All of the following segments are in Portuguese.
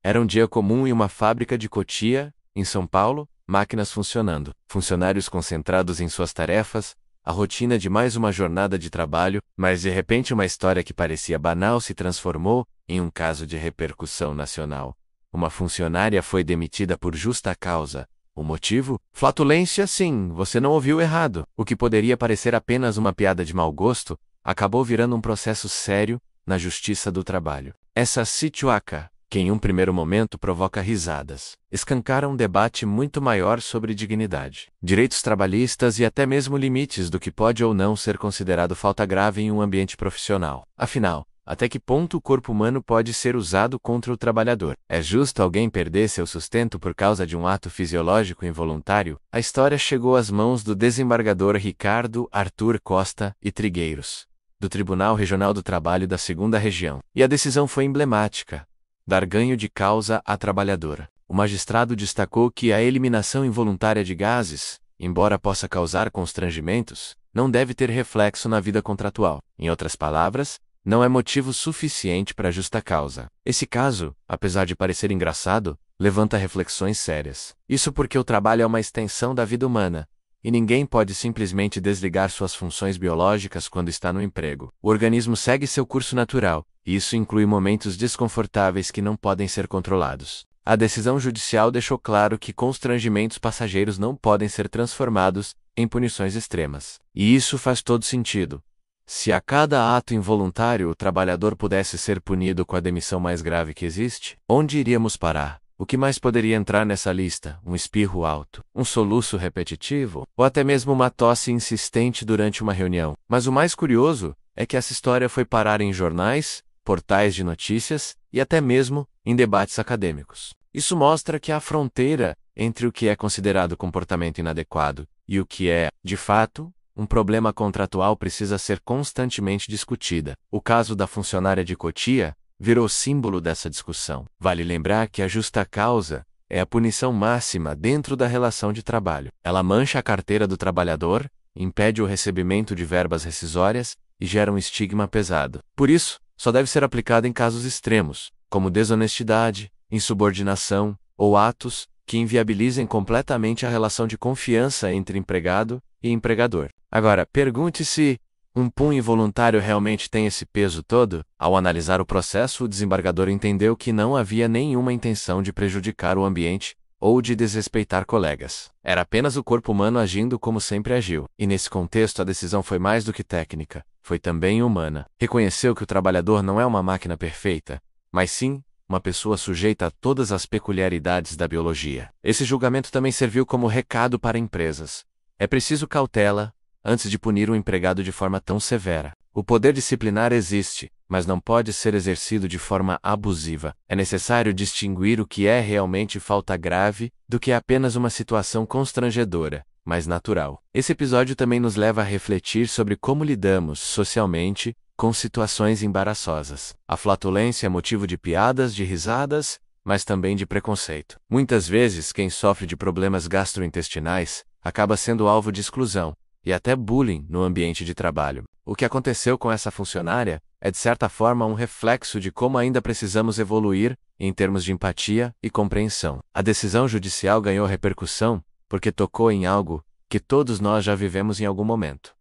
Era um dia comum em uma fábrica de Cotia, em São Paulo, máquinas funcionando, funcionários concentrados em suas tarefas, a rotina de mais uma jornada de trabalho, mas de repente uma história que parecia banal se transformou em um caso de repercussão nacional. Uma funcionária foi demitida por justa causa. O motivo? Flatulência, sim, você não ouviu errado. O que poderia parecer apenas uma piada de mau gosto, acabou virando um processo sério na Justiça do Trabalho. Essa situação, que em um primeiro momento provoca risadas, escancara um debate muito maior sobre dignidade, direitos trabalhistas e até mesmo limites do que pode ou não ser considerado falta grave em um ambiente profissional. Afinal, até que ponto o corpo humano pode ser usado contra o trabalhador? É justo alguém perder seu sustento por causa de um ato fisiológico involuntário? A história chegou às mãos do desembargador Ricardo Arthur Costa e Trigueiros, do Tribunal Regional do Trabalho da 2ª Região. E a decisão foi emblemática: dar ganho de causa à trabalhadora. O magistrado destacou que a eliminação involuntária de gases, embora possa causar constrangimentos, não deve ter reflexo na vida contratual. Em outras palavras, não é motivo suficiente para justa causa. Esse caso, apesar de parecer engraçado, levanta reflexões sérias. Isso porque o trabalho é uma extensão da vida humana, e ninguém pode simplesmente desligar suas funções biológicas quando está no emprego. O organismo segue seu curso natural, e isso inclui momentos desconfortáveis que não podem ser controlados. A decisão judicial deixou claro que constrangimentos passageiros não podem ser transformados em punições extremas. E isso faz todo sentido. Se a cada ato involuntário o trabalhador pudesse ser punido com a demissão mais grave que existe, onde iríamos parar? O que mais poderia entrar nessa lista? Um espirro alto, um soluço repetitivo, ou até mesmo uma tosse insistente durante uma reunião. Mas o mais curioso é que essa história foi parar em jornais, portais de notícias e até mesmo em debates acadêmicos. Isso mostra que a fronteira entre o que é considerado comportamento inadequado e o que é, de fato, um problema contratual precisa ser constantemente discutida. O caso da funcionária de Cotia virou símbolo dessa discussão. Vale lembrar que a justa causa é a punição máxima dentro da relação de trabalho. Ela mancha a carteira do trabalhador, impede o recebimento de verbas rescisórias e gera um estigma pesado. Por isso, só deve ser aplicada em casos extremos, como desonestidade, insubordinação ou atos que inviabilizem completamente a relação de confiança entre empregado e empregador. Agora, pergunte-se: um punho involuntário realmente tem esse peso todo? Ao analisar o processo, o desembargador entendeu que não havia nenhuma intenção de prejudicar o ambiente ou de desrespeitar colegas. Era apenas o corpo humano agindo como sempre agiu. E nesse contexto a decisão foi mais do que técnica, foi também humana. Reconheceu que o trabalhador não é uma máquina perfeita, mas sim uma pessoa sujeita a todas as peculiaridades da biologia. Esse julgamento também serviu como recado para empresas. É preciso cautela antes de punir um empregado de forma tão severa. O poder disciplinar existe, mas não pode ser exercido de forma abusiva. É necessário distinguir o que é realmente falta grave do que é apenas uma situação constrangedora, mas natural. Esse episódio também nos leva a refletir sobre como lidamos, socialmente, com situações embaraçosas. A flatulência é motivo de piadas, de risadas, mas também de preconceito. Muitas vezes, quem sofre de problemas gastrointestinais acaba sendo alvo de exclusão e até bullying no ambiente de trabalho. O que aconteceu com essa funcionária é, de certa forma, um reflexo de como ainda precisamos evoluir em termos de empatia e compreensão. A decisão judicial ganhou repercussão porque tocou em algo que todos nós já vivemos em algum momento.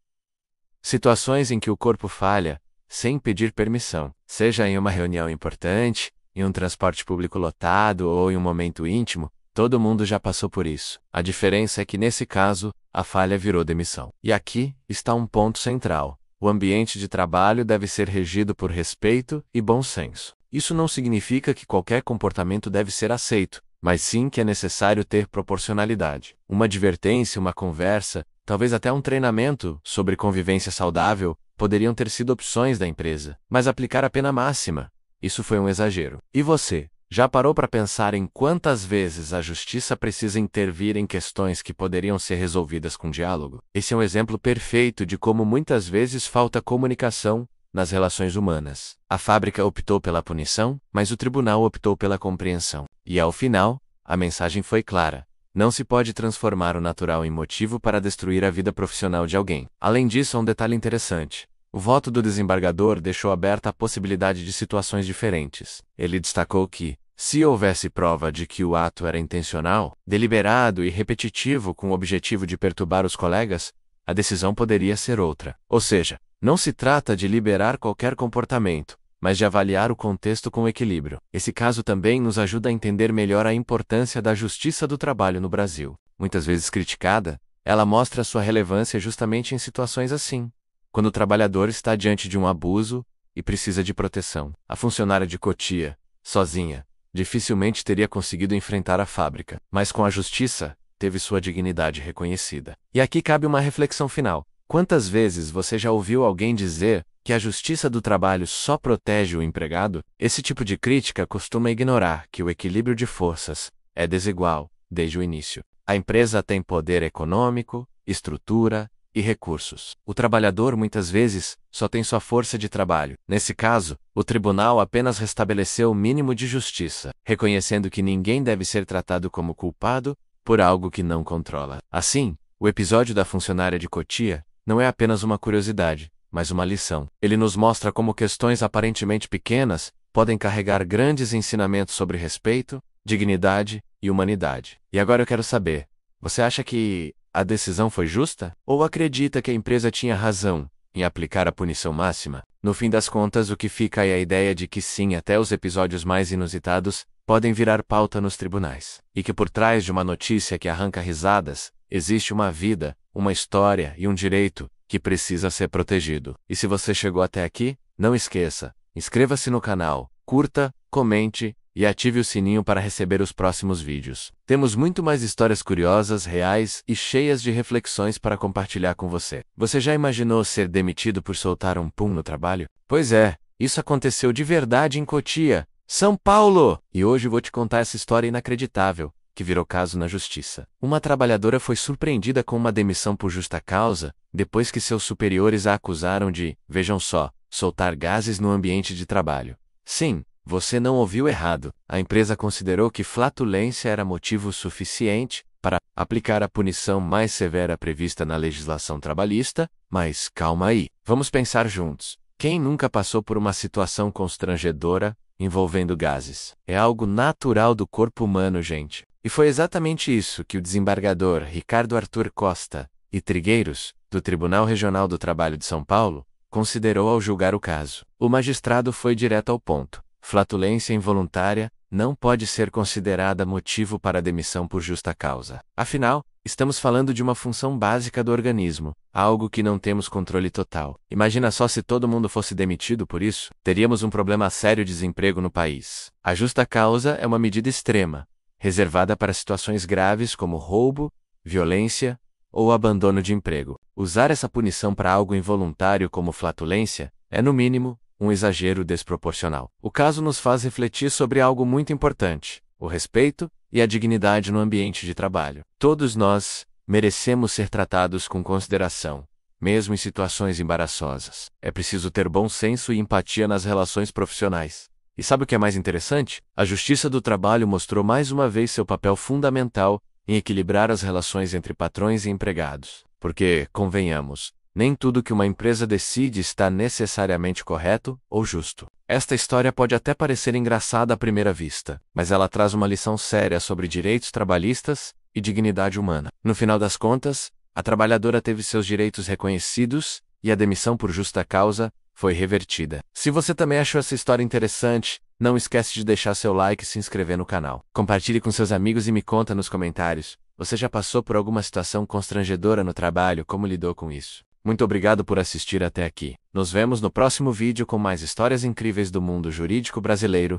Situações em que o corpo falha sem pedir permissão, seja em uma reunião importante, em um transporte público lotado ou em um momento íntimo. Todo mundo já passou por isso. A diferença é que, nesse caso, a falha virou demissão. E aqui está um ponto central. O ambiente de trabalho deve ser regido por respeito e bom senso. Isso não significa que qualquer comportamento deve ser aceito, mas sim que é necessário ter proporcionalidade. Uma advertência, uma conversa, talvez até um treinamento sobre convivência saudável poderiam ter sido opções da empresa. Mas aplicar a pena máxima, isso foi um exagero. E você? Já parou para pensar em quantas vezes a justiça precisa intervir em questões que poderiam ser resolvidas com diálogo? Esse é um exemplo perfeito de como muitas vezes falta comunicação nas relações humanas. A fábrica optou pela punição, mas o tribunal optou pela compreensão. E ao final, a mensagem foi clara: não se pode transformar o natural em motivo para destruir a vida profissional de alguém. Além disso, há um detalhe interessante. O voto do desembargador deixou aberta a possibilidade de situações diferentes. Ele destacou que, Se houvesse prova de que o ato era intencional, deliberado e repetitivo com o objetivo de perturbar os colegas, a decisão poderia ser outra. Ou seja, não se trata de liberar qualquer comportamento, mas de avaliar o contexto com equilíbrio. Esse caso também nos ajuda a entender melhor a importância da justiça do trabalho no Brasil. Muitas vezes criticada, ela mostra sua relevância justamente em situações assim, quando o trabalhador está diante de um abuso e precisa de proteção. A funcionária de Cotia, sozinha, dificilmente teria conseguido enfrentar a fábrica, mas com a justiça, teve sua dignidade reconhecida. E aqui cabe uma reflexão final. Quantas vezes você já ouviu alguém dizer que a justiça do trabalho só protege o empregado? Esse tipo de crítica costuma ignorar que o equilíbrio de forças é desigual desde o início. A empresa tem poder econômico, estrutura e recursos. O trabalhador muitas vezes só tem sua força de trabalho. Nesse caso, o tribunal apenas restabeleceu o mínimo de justiça, reconhecendo que ninguém deve ser tratado como culpado por algo que não controla. Assim, o episódio da funcionária de Cotia não é apenas uma curiosidade, mas uma lição. Ele nos mostra como questões aparentemente pequenas podem carregar grandes ensinamentos sobre respeito, dignidade e humanidade. E agora eu quero saber, você acha que a decisão foi justa? Ou acredita que a empresa tinha razão em aplicar a punição máxima? No fim das contas, o que fica é a ideia de que sim, até os episódios mais inusitados podem virar pauta nos tribunais. E que por trás de uma notícia que arranca risadas, existe uma vida, uma história e um direito que precisa ser protegido. E se você chegou até aqui, não esqueça, inscreva-se no canal, curta, comente e ative o sininho para receber os próximos vídeos. Temos muito mais histórias curiosas, reais e cheias de reflexões para compartilhar com você. Você já imaginou ser demitido por soltar um pum no trabalho? Pois é, isso aconteceu de verdade em Cotia, São Paulo! E hoje vou te contar essa história inacreditável, que virou caso na justiça. Uma trabalhadora foi surpreendida com uma demissão por justa causa, depois que seus superiores a acusaram de, vejam só, soltar gases no ambiente de trabalho. Sim, você não ouviu errado. A empresa considerou que flatulência era motivo suficiente para aplicar a punição mais severa prevista na legislação trabalhista, mas calma aí. Vamos pensar juntos. Quem nunca passou por uma situação constrangedora envolvendo gases? É algo natural do corpo humano, gente. E foi exatamente isso que o desembargador Ricardo Arthur Costa e Trigueiros, do Tribunal Regional do Trabalho de São Paulo, considerou ao julgar o caso. O magistrado foi direto ao ponto. Flatulência involuntária não pode ser considerada motivo para demissão por justa causa. Afinal, estamos falando de uma função básica do organismo, algo que não temos controle total. Imagina só se todo mundo fosse demitido por isso, teríamos um problema sério de desemprego no país. A justa causa é uma medida extrema, reservada para situações graves como roubo, violência ou abandono de emprego. Usar essa punição para algo involuntário como flatulência é, no mínimo, um exagero desproporcional. O caso nos faz refletir sobre algo muito importante: o respeito e a dignidade no ambiente de trabalho. Todos nós merecemos ser tratados com consideração, mesmo em situações embaraçosas. É preciso ter bom senso e empatia nas relações profissionais. E sabe o que é mais interessante? A Justiça do Trabalho mostrou mais uma vez seu papel fundamental em equilibrar as relações entre patrões e empregados. Porque, convenhamos, nem tudo que uma empresa decide está necessariamente correto ou justo. Esta história pode até parecer engraçada à primeira vista, mas ela traz uma lição séria sobre direitos trabalhistas e dignidade humana. No final das contas, a trabalhadora teve seus direitos reconhecidos e a demissão por justa causa foi revertida. Se você também achou essa história interessante, não esquece de deixar seu like e se inscrever no canal. Compartilhe com seus amigos e me conta nos comentários. Você já passou por alguma situação constrangedora no trabalho? Como lidou com isso? Muito obrigado por assistir até aqui. Nos vemos no próximo vídeo com mais histórias incríveis do mundo jurídico brasileiro.